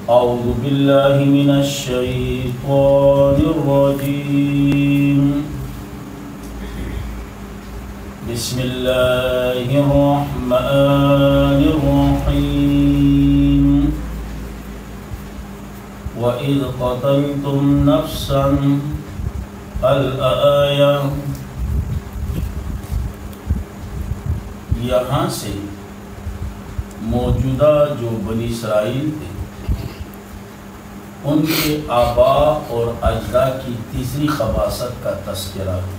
اعوذ باللہ من الشیطان الرجیم بسم اللہ الرحمن الرحیم وَإِذْ قَتَلْتُمْ نَفْسًا الآیہ۔ یہاں سے موجودہ جو بنی اسرائیل تھے ان کے آباء اور اجداد کی تیسری خباثت کا تذکرہ ہے۔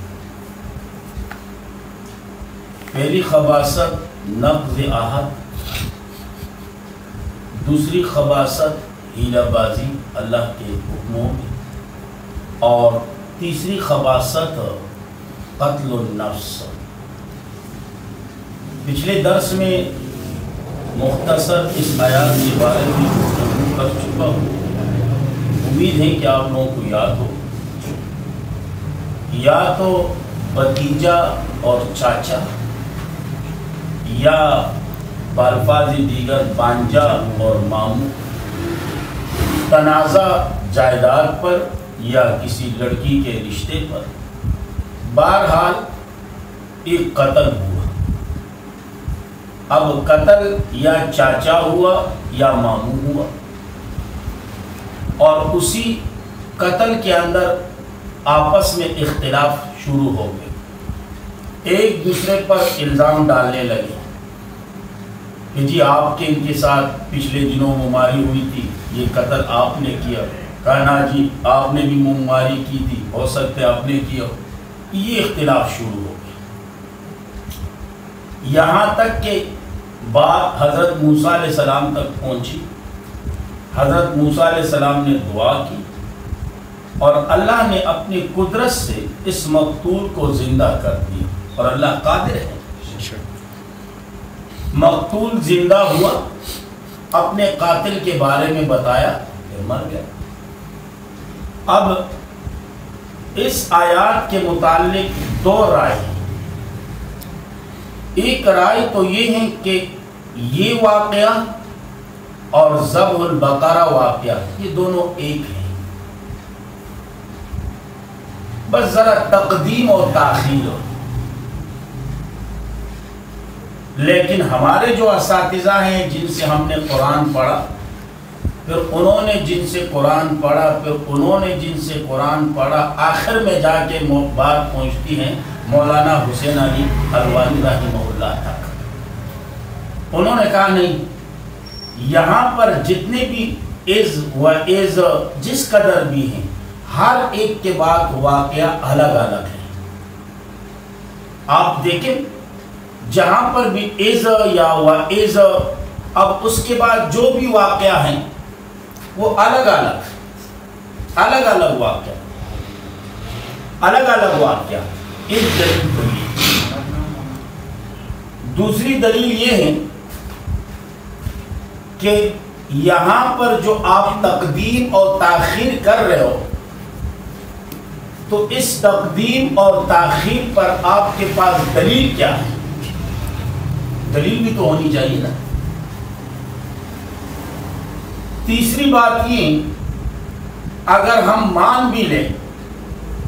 پہلی خباثت نقض عہد، دوسری خباثت ہیلہ بازی اللہ کے حکموں میں، اور تیسری خباثت قتل النفس۔ پچھلے درس میں مختصر اس آیات کے بارے میں گفتگو کر چکا ہوں، امید ہے کہ آپ لوگوں کو یاد ہو۔ یا تو بھتیجا اور چاچا، یا بالفاظ دیگر بانجا اور ماموں، تنازع جائیداد پر یا کسی لڑکی کے رشتے پر، بہرحال ایک قتل ہوا۔ اب قتل یا چاچا ہوا یا ماموں ہوا، اور اسی قتل کے اندر آپس میں اختلاف شروع ہو گئے، ایک دوسرے پر الزام ڈالنے لگے کہ جی آپ کے ان کے ساتھ پچھلے دنوں مماری ہوئی تھی، یہ قتل آپ نے کیا، کہنا جی آپ نے بھی مماری کی تھی، ہو سکتا ہے آپ نے کیا۔ یہ اختلاف شروع ہو گیا، یہاں تک کہ بات حضرت موسیٰ علیہ السلام تک پہنچی۔ حضرت موسیٰ علیہ السلام نے دعا کی اور اللہ نے اپنی قدرت سے اس مقتول کو زندہ کر دیا، اور اللہ قادر ہے۔ مقتول زندہ ہوا، اپنے قاتل کے بارے میں بتایا، پھر مر گیا۔ اب اس آیات کے متعلق دو رائے ہیں۔ ایک رائے تو یہ ہے کہ یہ واقعہ اور ذبح البقرہ واقعہ یہ دونوں ایک ہیں، بس ذرا تقدیم اور تاخیر ہو۔ لیکن ہمارے جو اساتذہ ہیں جن سے ہم نے قرآن پڑھا، پھر انہوں نے جن سے قرآن پڑھا، پھر انہوں نے جن سے قرآن پڑھا، آخر میں جا کے بات پہنچتی ہیں مولانا حسین علی حلوانی رحمہ اللہ تک۔ انہوں نے کہا نہیں، یہاں پر جتنے بھی از جس قدر بھی ہیں، ہر ایک کے بعد واقعہ الگ الگ ہے۔ آپ دیکھیں جہاں پر بھی از یا وَإِذْ، اب اس کے بعد جو بھی واقعہ ہیں وہ الگ الگ واقعہ، الگ الگ واقعہ۔ ایک دلیل تو یہ، دوسری دلیل یہ ہے کہ یہاں پر جو آپ تقدیم اور تاخیر کر رہے ہو، تو اس تقدیم اور تاخیر پر آپ کے پاس دلیل کیا ہے؟ دلیل بھی تو ہونی چاہیے نا۔ تیسری بات یہ، اگر ہم مان بھی لیں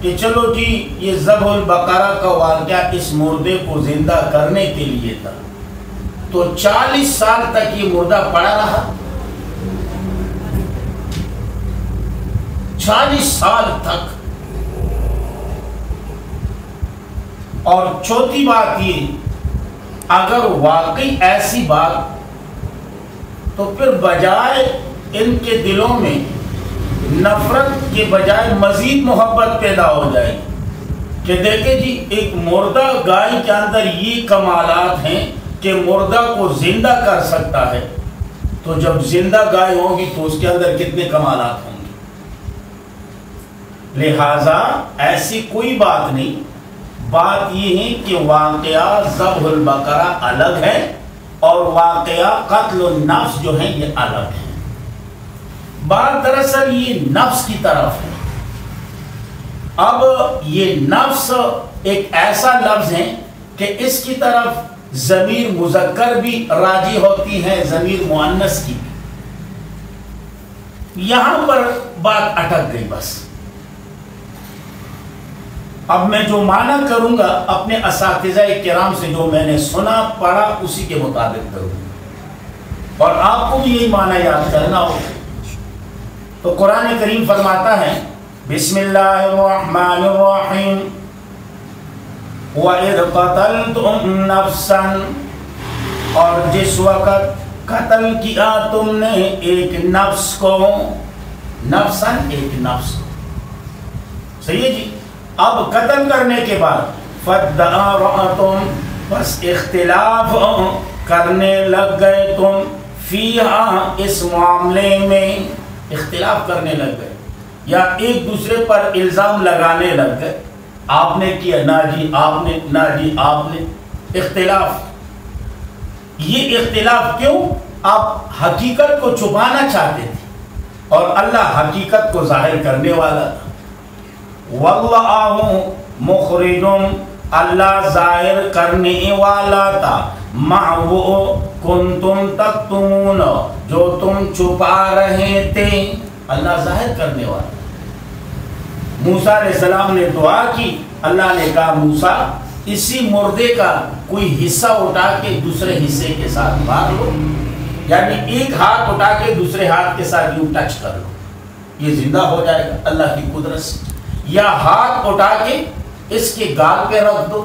کہ چلو جی یہ ذبح البقرہ کا واقعہ اس مردے کو زندہ کرنے کے لیے تھا، تو 40 سال تک یہ مردہ پڑا رہا، 40 سال تک۔ اور چوتھی بات یہ، اگر واقعی ایسی بات، تو پھر بجائے ان کے دلوں میں نفرت کے بجائے مزید محبت پیدا ہو جائے کہ دیکھیں جی ایک مردہ گائے کے اندر یہ کمالات ہیں کہ مردہ کو زندہ کر سکتا ہے، تو جب زندہ گائے ہوگی تو اس کے اندر کتنے کمالات ہوں گے۔ لہذا ایسی کوئی بات نہیں، بات یہ ہے کہ واقعہ ذبح البقرہ الگ ہے اور واقعہ قتل النفس جو ہے یہ الگ ہے۔ بات دراصل یہ نفس کی طرف ہے۔ اب یہ نفس ایک ایسا لفظ ہے کہ اس کی طرف ضمیر مذکر بھی راجی ہوتی ہے، ضمیر مؤنث کی بھی۔ یہاں پر بات اٹک گئی بس. اب میں جو معنی کروں گا اپنے اساتذہ کرام سے جو میں نے سنا پڑھا اسی کے مطابق کروں گا، اور آپ کو بھی یہی معنی یاد کرنا ہو. تو قرآن کریم فرماتا ہے بسم اللہ الرحمن الرحیم وَإِذْ قَتَلْتُمْ نَفْسًا، اور جس وقت قتل کیا تم نے ایک نفس کو، نفسن ایک نفس کو، صحیح ہے جی. اب قتل کرنے کے بعد فَادَّارَأْتُمْ، بس اختلاف کرنے لگ گئے تم، فیہا اس معاملے میں اختلاف کرنے لگ گئے، یا ایک دوسرے پر الزام لگانے لگ گئے، آپ نے کیا، نہ جی آپ نے، نہ جی آپ نے، اختلاف. یہ اختلاف کیوں؟ آپ حقیقت کو چھپانا چاہتے تھے اور اللہ حقیقت کو ظاہر کرنے والا تھا. واللہ مخرج، اللہ ظاہر کرنے والا تھا، مع وہ کنتم تکتمون، جو تم چھپا رہے تھے، اللہ ظاہر کرنے والا. موسیٰ علیہ السلام نے دعا کی، اللہ نے کہا موسیٰ اسی مردے کا کوئی حصہ اٹھا کے دوسرے حصے کے ساتھ مار لو، یعنی ایک ہاتھ اٹھا کے دوسرے ہاتھ کے ساتھ یوں ٹچ کر لو، یہ زندہ ہو جائے گا اللہ کی قدرت سے. یا ہاتھ اٹھا کے اس کے گال پہ رکھ دو،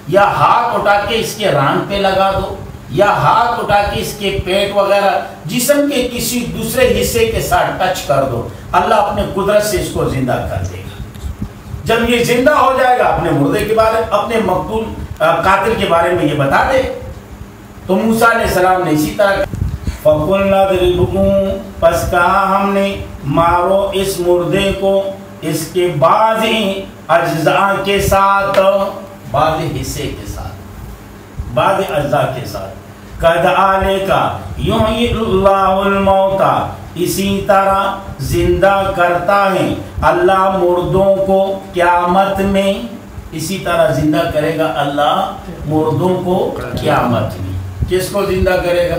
یا ہاتھ اٹھا کے اس کے ران پہ لگا دو، یا ہاتھ اٹھا کے اس کے پیٹ وغیرہ جسم کے کسی دوسرے حصے کے ساتھ ٹچ کر دو، اللہ اپنے قدرت سے اس کو زندہ کر دے گا. جب یہ زندہ ہو جائے گا اپنے مردے کے بارے، اپنے مقتول قاتل کے بارے میں یہ بتا دے. تو موسیٰ علیہ السلام نے اسی طرح فَقُلْنَا اضْرِبُوهُ، پس کہا ہم نے مارو اس مردے کو اس کے بعض اجزاء کے ساتھ، بعض حصے کے ساتھ، بعض اجزاء کے ساتھ. كَذَلِكَ يُحْيِي اللَّهُ الْمَوْتَى، اسی طرح زندہ کرتا ہے اللہ مردوں کو قیامت میں، اسی طرح زندہ کرے گا اللہ مردوں کو قیامت میں. کس کو زندہ کرے گا؟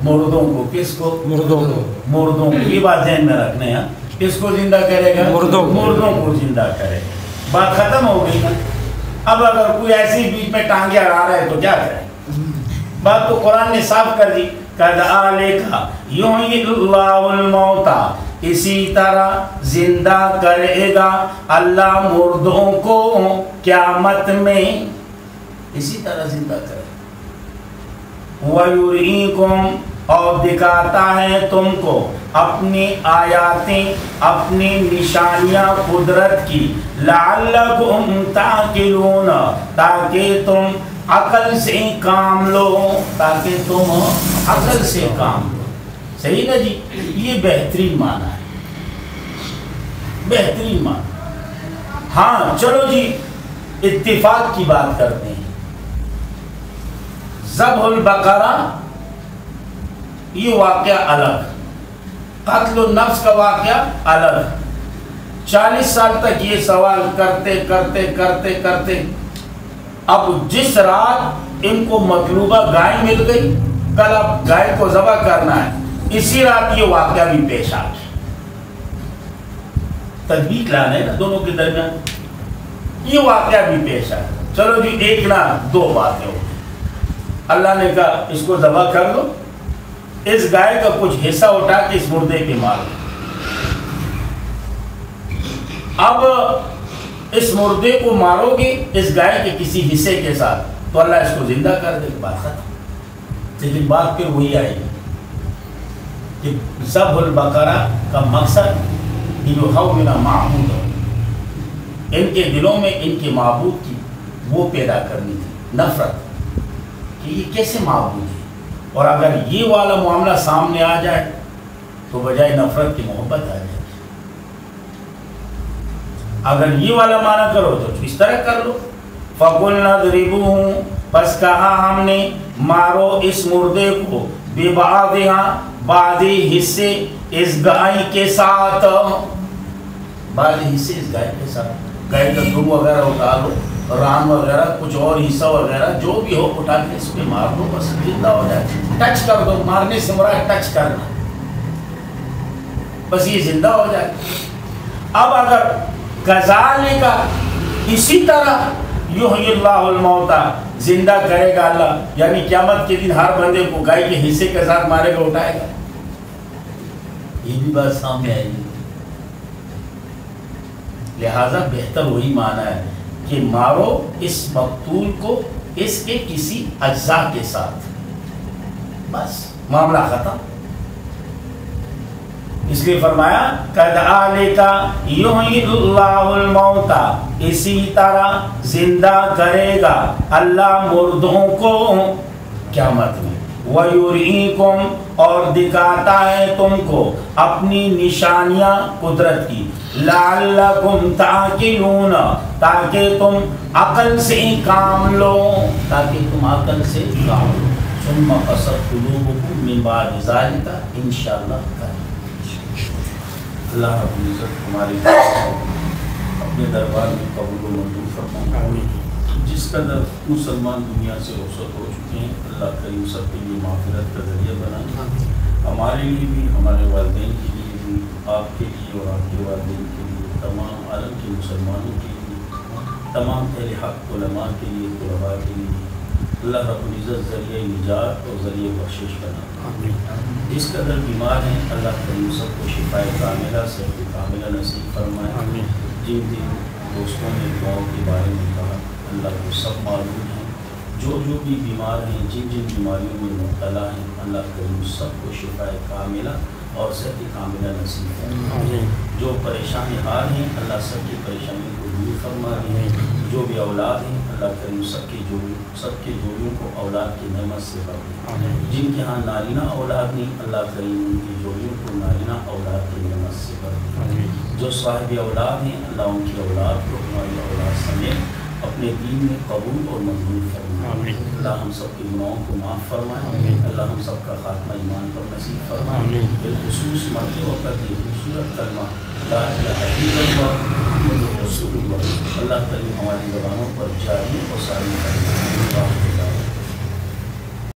مردوں کو. کس کو؟ مردوں کو. یہ بات ذہن میں رکھنے ہیں. کس کو زندہ کرے گا؟ مردوں کو زندہ کرے گا. بات ختم ہو گئی نا. اب اگر کوئی ایسی بیچ میں ٹانگیں اڑا رہا ہے تو کیا کرے؟ بات تو قرآن نے صاف کر دی. كَذَلِكَ يُحْيِي اللَّهُ الْمَوْتَى، اسی طرح زندہ کرے گا اللہ مردوں کو قیامت میں، اسی طرح زندہ کرے گا. وَيُرِيكُمْ، اور دکھاتا ہے تم کو اپنی آیاتیں، اپنی نشانیاں قدرت کی، لَعَلَّكُمْ تَعْقِلُونَ، تاکہ تم عقل سے کام لو، تاکہ تم عقل سے کام لو. صحیح نا جی. یہ بہترین معنی ہے، بہترین معنی. ہاں چلو جی اتفاق کی بات کرتے ہیں. ذبح البقرہ یہ واقعہ الگ، قتل النفس کا واقعہ الگ. 40 سال تک یہ سوال کرتے کرتے کرتے کرتے اب جس رات ان کو مطلوبہ گائے مل گئی، کل اب گائے کو ذبح کرنا ہے، اسی رات یہ واقعہ بھی پیش آ گیا. تطبیق لانا ہے نا دونوں کے درمیان. یہ واقعہ بھی پیش آ گیا. چلو جی ایک نہ دو باتیں ہو گئی. اللہ نے کہا اس کو ذبح کر لو، اس گائے کا کچھ حصہ اٹھا کے اس مردے پہ مار دو. اب اس مردے کو مارو گے اس گائے کے کسی حصے کے ساتھ تو اللہ اس کو زندہ کر دے. بات ختم. لیکن بات پھر وہی آئے گی کہ ذبح البقرہ کا مقصد لیحول معبود، ان کے دلوں میں ان کے معبود کی وہ پیدا کرنی تھی، نفرت کہ یہ کیسے معبود ہے. اور اگر یہ والا معاملہ سامنے آ جائے تو بجائے نفرت کی محبت آ جائے. اگر یہ والا معنی کرو تو اس طرح کر لو. فَقُلْنَا اضْرِبُوهُ، پس کہا ہم نے مارو اس مردے کو، بِبَعْضِهَا، بعضی حصے اس گائے کے ساتھ، بعضی حصے اس گائے کے ساتھ. گائے کا دم وغیرہ اٹھا لو، ران وغیرہ کچھ اور حصہ وغیرہ جو بھی ہو اٹھا کے اس پہ مار دو، بس زندہ ہو جائے. ٹچ کر دو، مارنے سے مراد ٹچ کرنا. بس یہ زندہ ہو جائے. اب اگر کذالک اسی طرح یحیی اللہ الموتى زندہ کرے گا اللہ، یعنی قیامت کے دن ہر بندے کو گائے کے حصے کے ساتھ مارے گا، اٹھائے گا. یہ بھی بات سامنے آئے گی. لہذا بہتر وہی معنی ہے کہ مارو اس مقتول کو اس کے کسی اجزاء کے ساتھ، بس معاملہ ختم. اس لیے فرمایا کذالک یحیی اللہ الموتى، اسی طرح زندہ کرے گا اللہ مردوں کو قیامت میں. وَيُرِيكُمْ اور دکھاتا ہے تم کو اپنی نشانیاں قدرت کی. لَعَلَّكُمْ تَعْقِلُونَ تاکہ تم عقل سے کام لو، تاکہ تم عقل سے کام لو. ثُمَّ قَسَتْ قُلُوبُكُم مِّن بَعْدِ ذَلِكَ انشاءاللہ کریں. اللہ رب العزت ہماری اپنے دربار میں قبول و منظور فرمائے. جس قدر مسلمان دنیا سے رخصت ہو چکے ہیں اللہ کریم سب کے لیے مغفرت کا ذریعہ بنائے، ہمارے لیے بھی، ہمارے والدین کے لیے بھی، آپ کے لیے اور آپ کے والدین کے لیے، تمام عالم کے مسلمانوں کے لیے، تمام اہل حق علماء کے لیے، طلباء کے لیے اللہ رب العزت ذریعہ نجات اور ذریعہ بخشش بنائے. جس قدر بیمار ہیں اللہ کریم سب کو شفائے کاملہ صحت کاملہ نصیب فرمائے. جن جن دوستوں نے دعاؤں کے بارے میں کہا اللہ کو سب معلوم ہے. جو بھی بیمار ہیں، جن جن بیماریوں میں مبتلا ہیں اللہ کریم سب کو شفائے کاملہ اور صحت کاملہ نصیب فرمائے. جو پریشان حال ہیں اللہ سب کی پریشانی کو دور فرمائے. جو بھی اولاد ہیں اللہ کریم سب کے جوڑیوں کو اولاد کی نعمت سے بھرے. جن کے ہاں نارینہ اولاد نہیں اللہ کریم ان کی جوڑیوں کو نارینہ اولاد کی نعمت سے بھرے. جو صاحب اولاد ہیں اللہ ان کی اولاد کو ہماری اولاد سمیت اپنے دین میں قبول اور منظور فرمائے. اللہ ہم سب کے گناہوں کو معاف فرمائے. اللہ ہم سب کا خاتمہ ایمان پر نصیب فرمائے. بالخصوص مرتے وقت یہ خوبصورت کلمہ لا الہ الا اللہ محمد رسول اللہ اللہ تعالی ہماری زبانوں پر جاری اور ساری